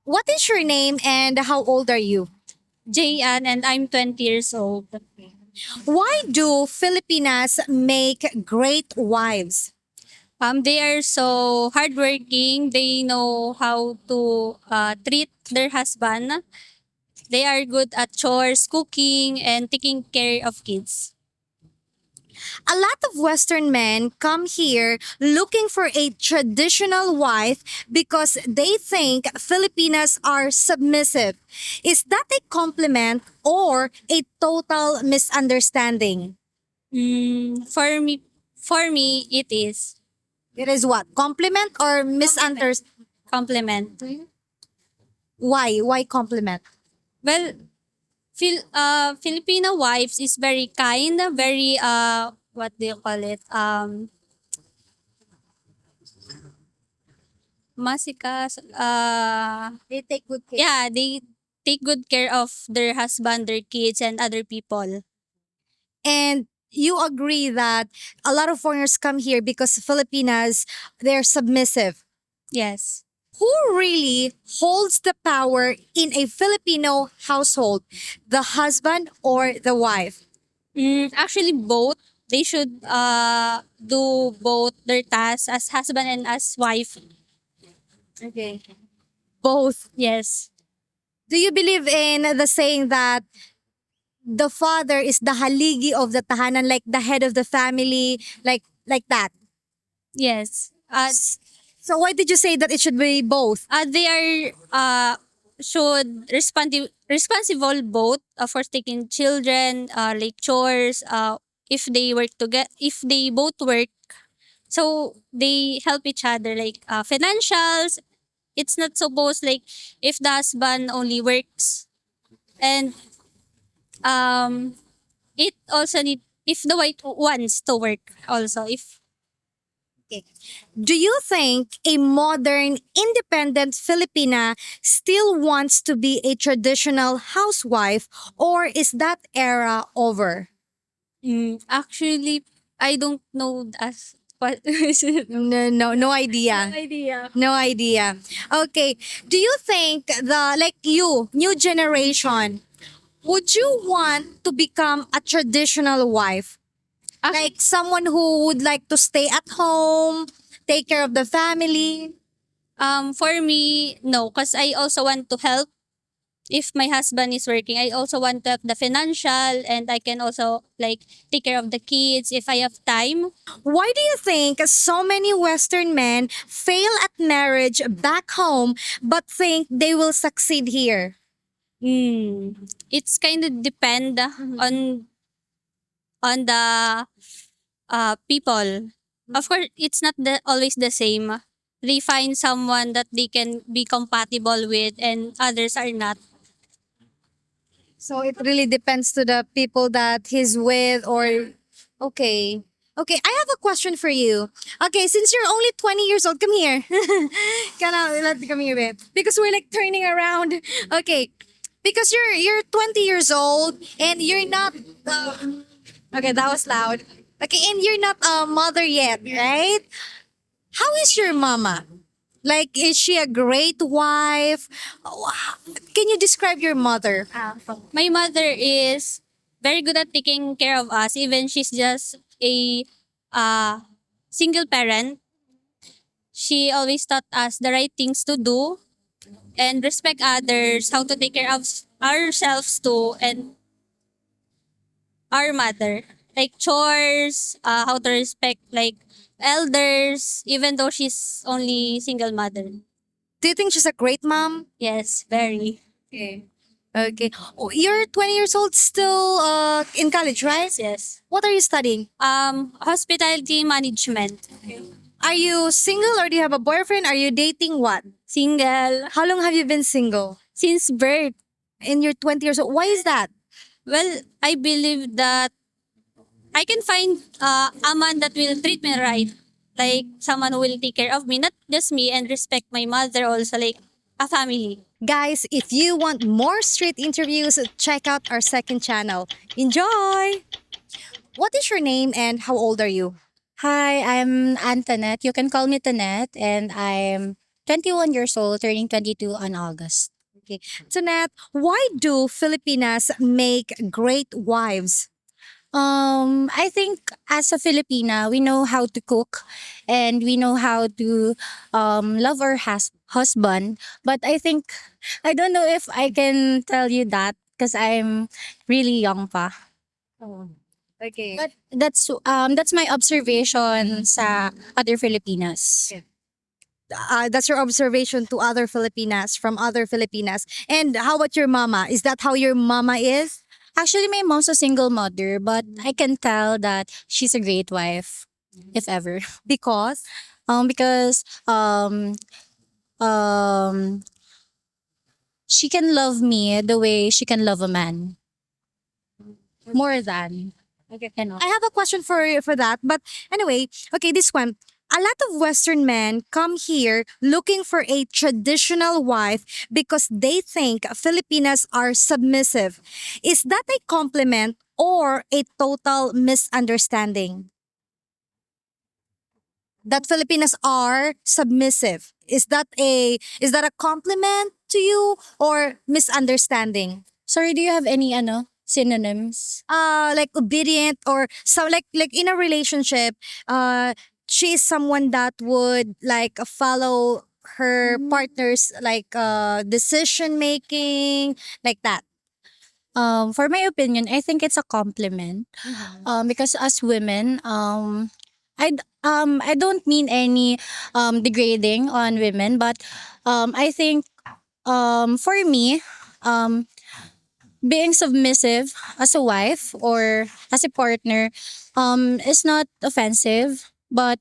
What is your name and how old are you? Jayanne, and I'm 20 years old. Why do Filipinas make great wives? They are so hardworking. They know how to treat their husband. They are good at chores, cooking, and taking care of kids. A lot of Western men come here looking for a traditional wife because they think Filipinas are submissive. Is that a compliment or a total misunderstanding? For me, it is It is what? Compliment or misunderstanding? compliment. Why? Why compliment? Well, Filipino wives is very kind, very what do you call it? Masikas. They take good care. Yeah, they take good care of their husband, their kids, and other people. And you agree that a lot of foreigners come here because Filipinas, they're submissive. Yes. Who really holds the power in a Filipino household? The husband or the wife? Actually, both. They should do both their tasks as husband and as wife. Okay. Both. Yes. Do you believe in the saying that the father is the haligi of the tahanan, like the head of the family, like that? Yes. So why did you say that it should be both? They are should responsible both for taking children, like chores. If they work together, if they both work, so they help each other, like financials. It's not supposed like if the husband only works, and um it also need if the wife wants to work also. If Okay. Do you think a modern, independent Filipina still wants to be a traditional housewife, or is that era over? actually, I don't know as what is it? No idea. Idea. No idea. Okay. Do you think new generation, would you want to become a traditional wife? Like someone who would like to stay at home, take care of the family? For me, no, because I also want to help. If my husband is working, I also want to have the financial, and I can also like take care of the kids if I have time. Why do you think so many Western men fail at marriage back home but think they will succeed here? It's kind of depend on the people. Of course, it's not always the same. They find someone that they can be compatible with, and others are not. So it really depends to the people that he's with or okay. Okay, I have a question for you. Okay, since you're only 20 years old, come here. Come here, babe. Because we're like turning around. Okay. Because you're 20 years old and you're not okay, that was loud. Okay, and you're not a mother yet, right? How is your mama? Like, is she a great wife? Oh, can you describe your mother? My mother is very good at taking care of us, even she's just a uh, single parent. She always taught us the right things to do and respect others, how to take care of ourselves too, and our mother. Like chores, how to respect like elders, even though she's only single mother. Do you think she's a great mom? Yes, very. Okay. Oh, you're 20 years old, still in college, right? Yes. What are you studying? Hospitality management. Are you single or do you have a boyfriend? Are you dating what? Single How long have you been single? since birth. And you're 20 years old. Why is that? Well, I believe that I can find a man that will treat me right. Like someone who will take care of me, not just me, and respect my mother also, like a family. Guys, if you want more street interviews, check out our second channel. Enjoy! What is your name and how old are you? Hi, I'm Antonette. You can call me Tonette, and I'm 21 years old, turning 22 on August. Okay. Antoinette, why do Filipinas make great wives? I think as a Filipina, we know how to cook and we know how to love our husband. But I think, I don't know if I can tell you that because I'm really young pa. Oh. Okay. But that's my observation sa other Filipinas. That's your observation to other Filipinas from other Filipinas. And how about your mama? Is that how your mama is? Actually, my mom's a single mother, but I can tell that she's a great wife, if ever. Because Because um, she can love me the way she can love a man. More than. okay. You know. I have a question for that. But anyway, okay, this one. A lot of Western men come here looking for a traditional wife because they think Filipinas are submissive. Is that a compliment or a total misunderstanding? That Filipinas are submissive. Is that a compliment to you or misunderstanding? Sorry, do you have any synonyms? Like obedient or so like in a relationship, she is someone that would like follow her partner's like decision making like that. For my opinion, I think it's a compliment. Because as women, I don't mean any degrading on women, but I think for me, um being submissive as a wife or as a partner is not offensive, but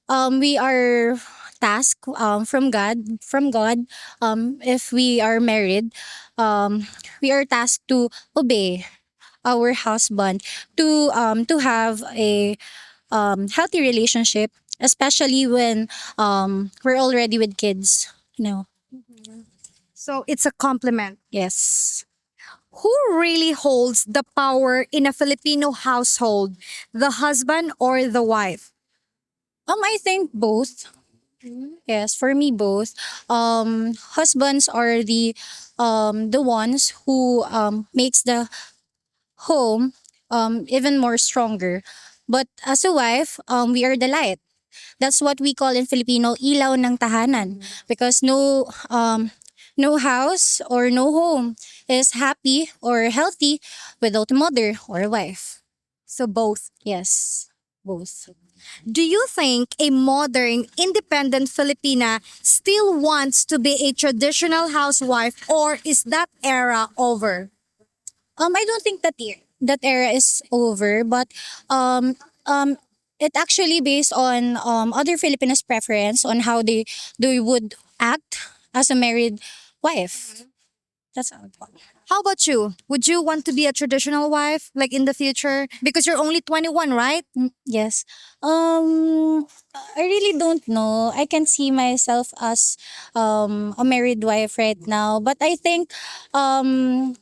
we are tasked from God if we are married, we are tasked to obey our husband to have a healthy relationship, especially when we're already with kids, you know. So it's a compliment. Yes. Who really holds the power in a Filipino household, the husband or the wife? I think both. Yes, for me both. Husbands are the ones who makes the home even more stronger. But as a wife, we are the light. That's what we call in Filipino ilaw ng tahanan, because no house or no home is happy or healthy without a mother or a wife. So both. Yes, both. Do you think a modern, independent Filipina still wants to be a traditional housewife or is that era over? I don't think that era is over, but um um it actually based on other Filipinos preference on how they would act as a married wife. That's all. How about you? Would you want to be a traditional wife like in the future? Because you're only 21, right? Yes. I really don't know. I can see myself as a married wife right now, but I think I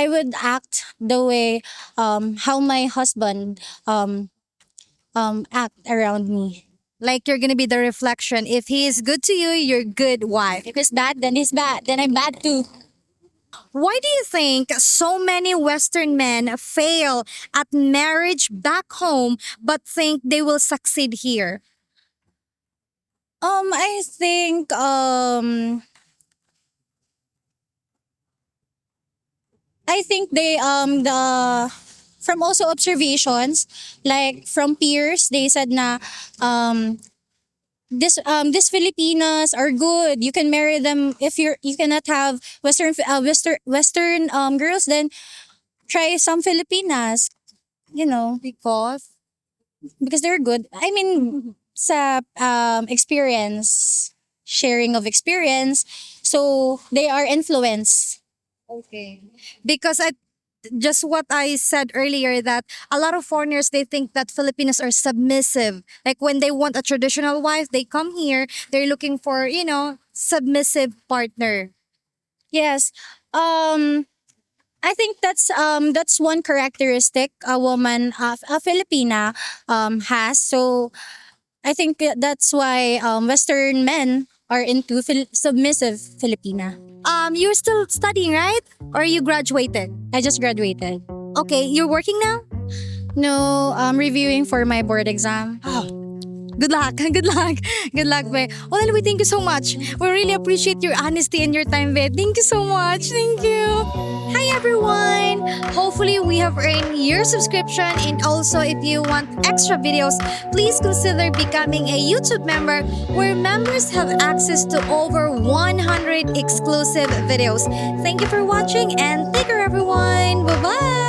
would act the way how my husband act around me. Like you're gonna be the reflection. If he is good to you, you're good wife. If he's bad, then he's bad. Then I'm bad too. Why do you think so many Western men fail at marriage back home but think they will succeed here? I think they the from also observations, like from peers, they said na um these Filipinas are good. You can marry them if you cannot have Western girls, then try some Filipinas, you know, because they're good. I mean, sa experience, sharing of experience, so they are influenced. Okay. Because I just what I said earlier that a lot of foreigners they think that Filipinos are submissive. Like when they want a traditional wife, they come here, they're looking for, submissive partner. Yes. I think that's one characteristic a woman, a Filipina, has. So I think that's why Western men are into submissive Filipina. You're still studying, right? Or you graduated? I just graduated. Okay, you're working now? No, reviewing for my board exam. Good luck. Good luck. Good luck, Be. Well, anyway, thank you so much. We really appreciate your honesty and your time, Be. Thank you so much. Thank you. Hi, everyone. Hopefully, we have earned your subscription. And also, if you want extra videos, please consider becoming a YouTube member where members have access to over 100 exclusive videos. Thank you for watching and take care, everyone. Bye-bye.